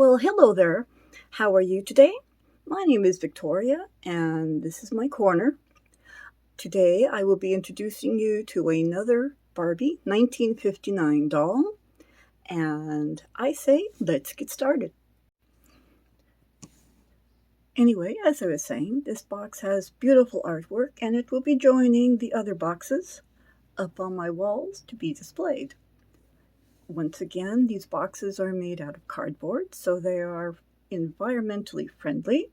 Well, hello there. How are you today? My name is Victoria, and this is my corner. Today, I will be introducing you to another Barbie 1959 doll, and I say, let's get started. Anyway, as I was saying, this box has beautiful artwork, and it will be joining the other boxes up on my walls to be displayed. Once again, these boxes are made out of cardboard, so they are environmentally friendly.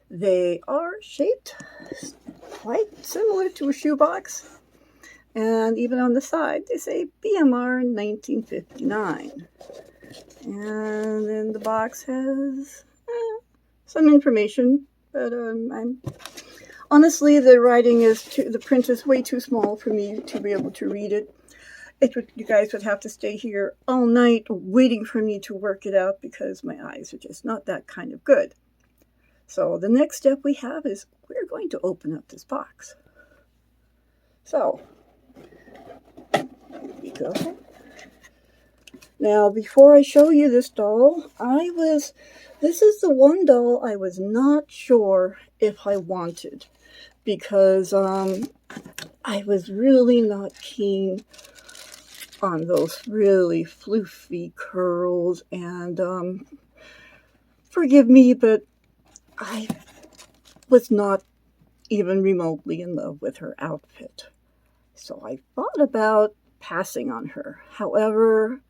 They are shaped quite similar to a shoebox, and even on the side they say BMR 1959. And then the box has some information, but honestly the print is way too small for me to be able to read it. You guys would have to stay here all night waiting for me to work it out because my eyes are just not that kind of good. So the next step we have is we're going to open up this box. So, here we go. Now, before I show you this doll, this is the one doll I was not sure if I wanted because I was really not keen on those really floofy curls, and forgive me, but I was not even remotely in love with her outfit. So I thought about passing on her. However,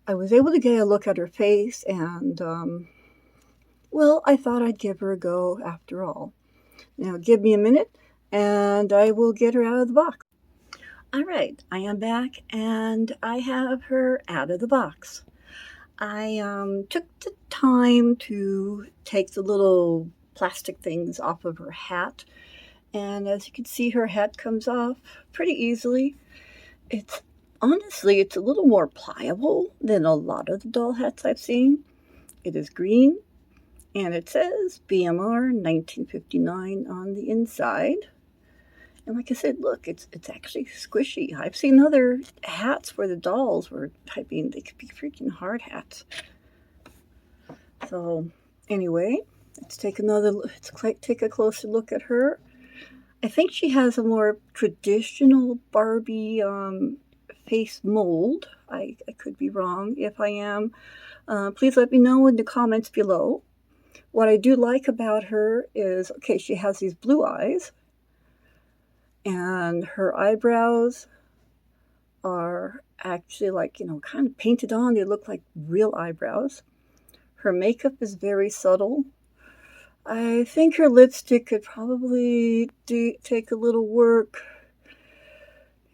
I was able to get a look at her face, and well, I thought I'd give her a go after all. Now give me a minute and I will get her out of the box. All right, I am back and I have her out of the box. I took the time to take the little plastic things off of her hat, and as you can see, her hat comes off pretty easily. Honestly, it's a little more pliable than a lot of the doll hats I've seen. It is green, and it says BMR 1959 on the inside. And like I said, look, it's actually squishy. I've seen other hats where the dolls were typing. They could be freaking hard hats. So anyway, let's take a closer look at her. I think she has a more traditional Barbie face mold. I could be wrong. If I am, please let me know in the comments below. What I do like about her is, okay, she has these blue eyes, and her eyebrows are actually kind of painted on. They look like real eyebrows. Her makeup is very subtle. I think her lipstick could probably take a little work.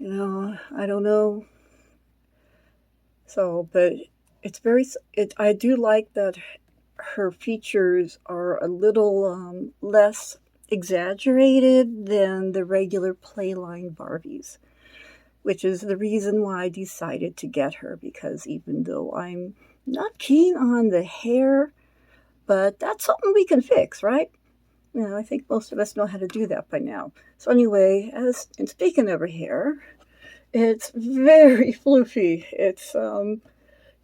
I don't know. So, but I do like that her features are a little less exaggerated than the regular Playline Barbies, which is the reason why I decided to get her, because even though I'm not keen on the hair, but that's something we can fix, right? I think most of us know how to do that by now. So anyway, and speaking of her hair, it's very floofy. It's,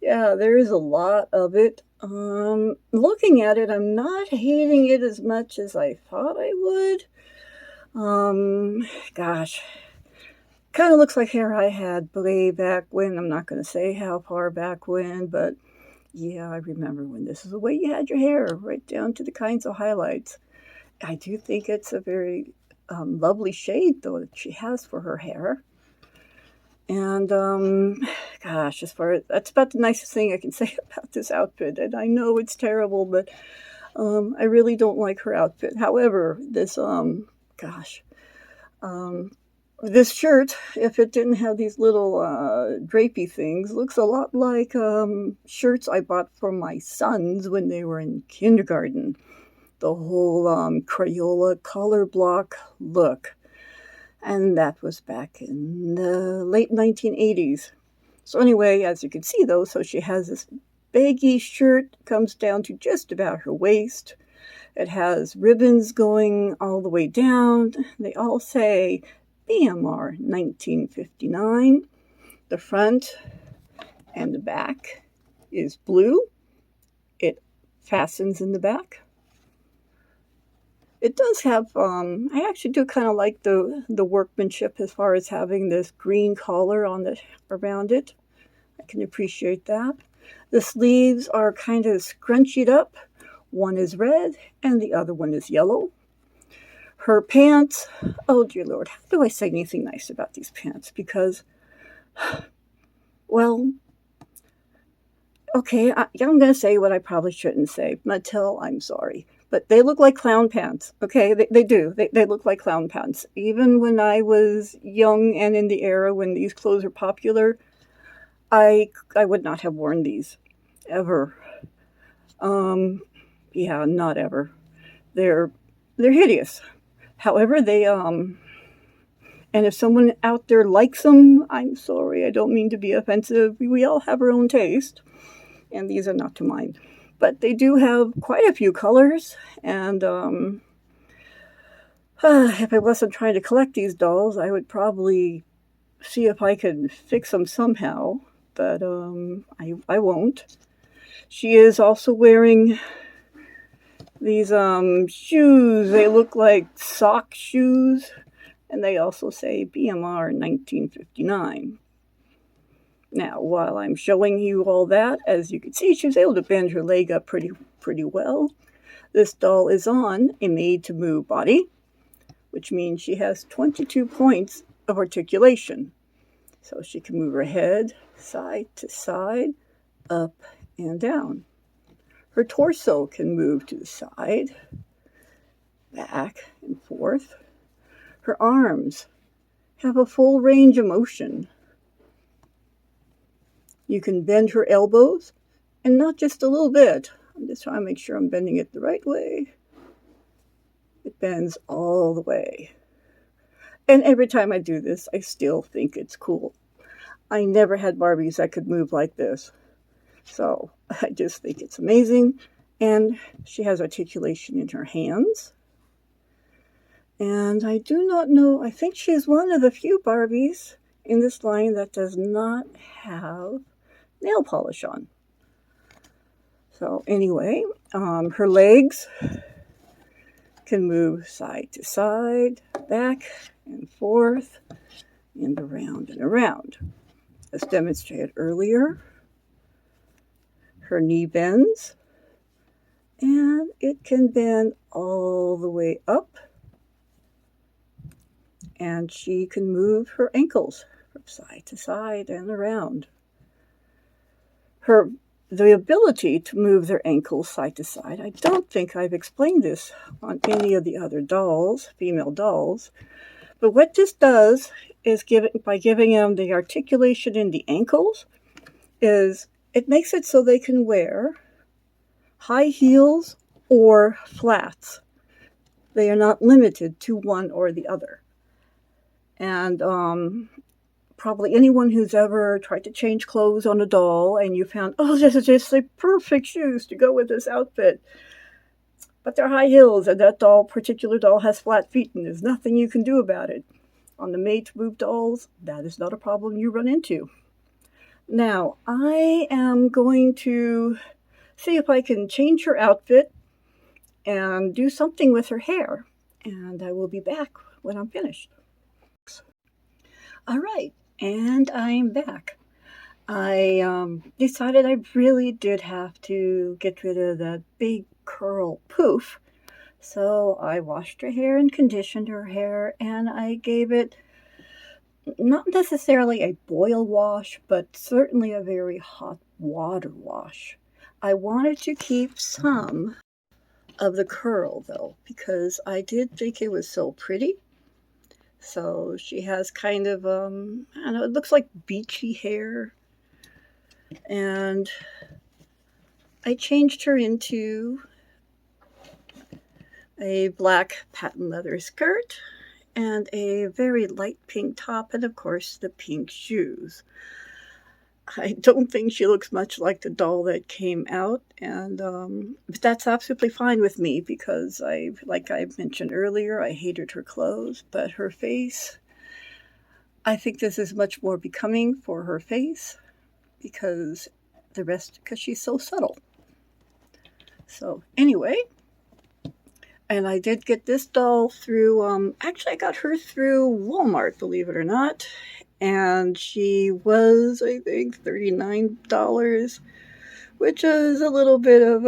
yeah, there is a lot of it. Looking at it, I'm not hating it as much as I thought I would. Gosh, kind of looks like hair I had way back when. I'm not going to say how far back when, but yeah, I remember when this is the way you had your hair, right down to the kinds of highlights. I do think it's a very lovely shade, though, that she has for her hair. And, gosh, that's about the nicest thing I can say about this outfit. And I know it's terrible, but I really don't like her outfit. However, this shirt, if it didn't have these little drapey things, looks a lot like shirts I bought for my sons when they were in kindergarten. The whole Crayola color block look. And that was back in the late 1980s. So anyway, as you can see though, so she has this baggy shirt, comes down to just about her waist. It has ribbons going all the way down. They all say BMR 1959. The front and the back is blue. It fastens in the back. It does have, I actually do kind of like the workmanship as far as having this green collar on the around it. I can appreciate that. The sleeves are kind of scrunchied up. One is red and the other one is yellow. Her pants, oh dear Lord, how do I say anything nice about these pants? Because, well, okay, I'm going to say what I probably shouldn't say. Mattel, I'm sorry. But they look like clown pants, okay? They do. They look like clown pants. Even when I was young and in the era when these clothes are popular, I would not have worn these. Ever. Yeah, not ever. They're hideous. However, and if someone out there likes them, I'm sorry, I don't mean to be offensive. We all have our own taste, and these are not to mine. But they do have quite a few colors, and if I wasn't trying to collect these dolls, I would probably see if I could fix them somehow, but I won't. She is also wearing these shoes. They look like sock shoes, and they also say BMR 1959. Now, while I'm showing you all that, as you can see, she was able to bend her leg up pretty well. This doll is on a made-to-move body, which means she has 22 points of articulation. So she can move her head side to side, up and down. Her torso can move to the side, back and forth. Her arms have a full range of motion. You can bend her elbows, and not just a little bit. I'm just trying to make sure I'm bending it the right way. It bends all the way. And every time I do this, I still think it's cool. I never had Barbies that could move like this. So I just think it's amazing. And she has articulation in her hands. And I do not know, I think she's one of the few Barbies in this line that does not have nail polish on. So anyway, her legs can move side to side, back and forth, and around and around. As demonstrated earlier, her knee bends, and it can bend all the way up, and she can move her ankles from side to side and around. The ability to move their ankles side to side, I don't think I've explained this on any of the other dolls, female dolls, but what this does is by giving them the articulation in the ankles, is it makes it so they can wear high heels or flats. They are not limited to one or the other. And probably anyone who's ever tried to change clothes on a doll and you found, oh, this is just the perfect shoes to go with this outfit. But they're high heels, and that particular doll has flat feet, and there's nothing you can do about it. On the made-to-move dolls, that is not a problem you run into. Now, I am going to see if I can change her outfit and do something with her hair, and I will be back when I'm finished. All right, and I'm back. I decided I really did have to get rid of that big curl poof, so I washed her hair and conditioned her hair, and I gave it not necessarily a boil wash, but certainly a very hot water wash. I wanted to keep some of the curl, though, because I did think it was so pretty. So she has kind of, I don't know, it looks like beachy hair. And I changed her into a black patent leather skirt and a very light pink top, and of course the pink shoes. I don't think she looks much like the doll that came out, and but that's absolutely fine with me because like I mentioned earlier, I hated her clothes, but her face, I think this is much more becoming for her face because she's so subtle. So anyway, and I did get this doll through, actually I got her through Walmart, believe it or not. And she was, I think, $39, which is a little bit of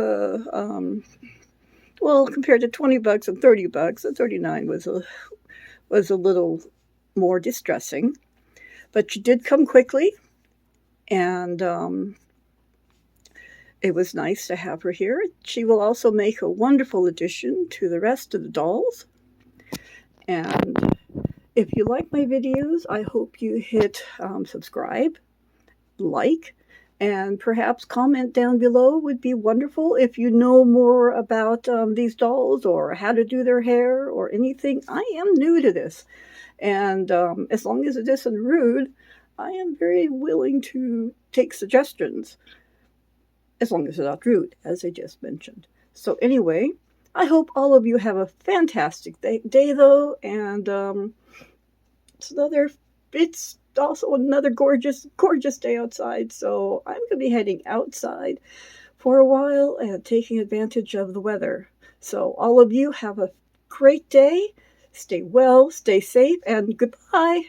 well, compared to $20 and $30, the 39 was a little more distressing. But she did come quickly, and it was nice to have her here. She will also make a wonderful addition to the rest of the dolls. And if you like my videos, I hope you hit subscribe, like, and perhaps comment down below would be wonderful. If you know more about these dolls or how to do their hair or anything, I am new to this. And as long as it isn't rude, I am very willing to take suggestions. As long as it's not rude, as I just mentioned. So anyway, I hope all of you have a fantastic day though, and it's also another gorgeous day outside. So I'm going to be heading outside for a while and taking advantage of the weather. So all of you have a great day. Stay well, stay safe, and goodbye.